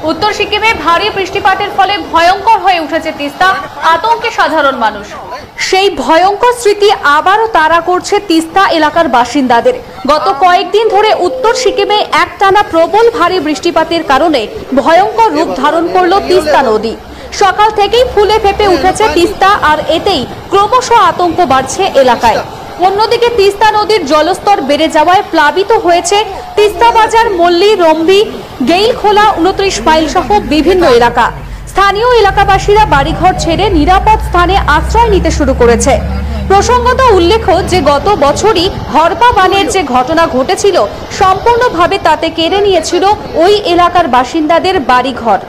उत्तर सिक्किमे भारी बृष्टिपातेर फले भयंकर हये उठेছে তিস্তা। आतंके साधारण मानुष। সেই ভয়ঙ্কর স্মৃতি আবারও তাড়া করছে তিস্তা এলাকার বাসিন্দাদের। গত কয়েকদিন ধরে উত্তর সিকিমে একটানা প্রবল ভারী বৃষ্টিপাতের কারণে ভয়ঙ্কর রূপ ধারণ করলো তিস্তা নদী। সকাল থেকেই ফুলে ফেপে উঠেছে তিস্তা, আর এতেই ক্রমশ আতঙ্ক বাড়ছে এলাকায়। অন্যদিকে তিস্তা নদীর জলস্তর বেড়ে যাওয়ায় প্লাবিত হয়েছে তিস্তা বাজার, মল্লি, রম্বি, গেইলখোলা, 29 মাইল সহ বিভিন্ন এলাকা। স্থানীয় এলাকাবাসীরা বাড়িঘর ছেড়ে নিরাপদ স্থানে আশ্রয় নিতে শুরু করেছে। প্রসঙ্গত উল্লেখ্য যে গত বছরই হরপা বানের যে ঘটনা ঘটেছিল, সম্পূর্ণভাবে তাতে কেড়ে নিয়েছিল ওই এলাকার বাসিন্দাদের বাড়িঘর।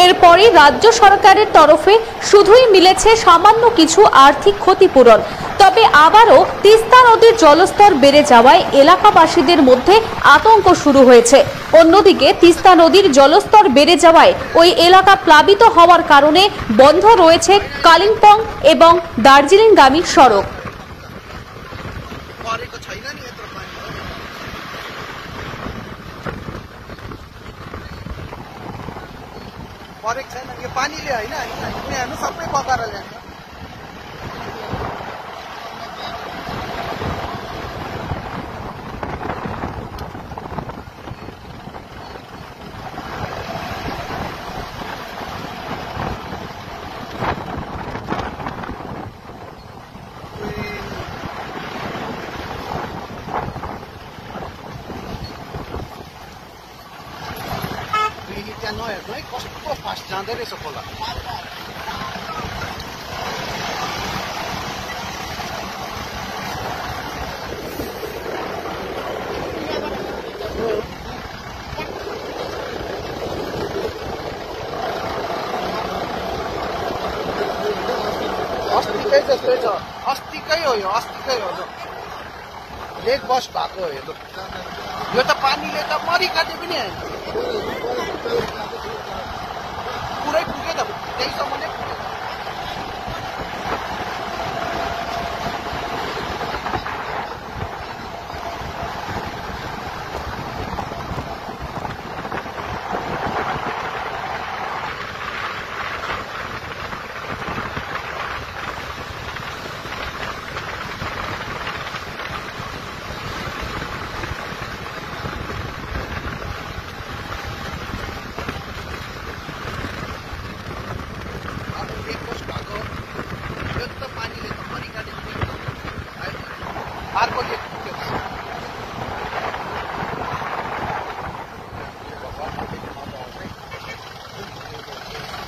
এরপরই রাজ্য সরকারের তরফে শুধুই মিলেছে সামান্য কিছু আর্থিক ক্ষতিপূরণ। তবে আবারও তিস্তা নদীর জলস্তর বেড়ে যাওয়ায় এলাকাবাসীদের মধ্যে আতঙ্ক শুরু হয়েছে। অন্যদিকে তিস্তা নদীর জলস্তর বেড়ে যাওয়ায় ওই এলাকা প্লাবিত হওয়ার কারণে বন্ধ রয়েছে কালিম্পং এবং দার্জিলিংগামী সড়ক। पानीले हैन उनीहरु सबै बगाएर ल्यान्छ। त्यहाँ नहेर्नु है कस्तो फास्ट जाँदै रहेछ खोला। अस्तिकै जस्तै छ, अस्तिकै हो यो, अस्तिकै हो। लेक बस भएको हो यो त पानीले त मरिकाटे पनि होइन, पुरै पुगे त त्यहीसम्म नै पुगे।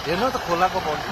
हेर्नु त खोलाको बन्द।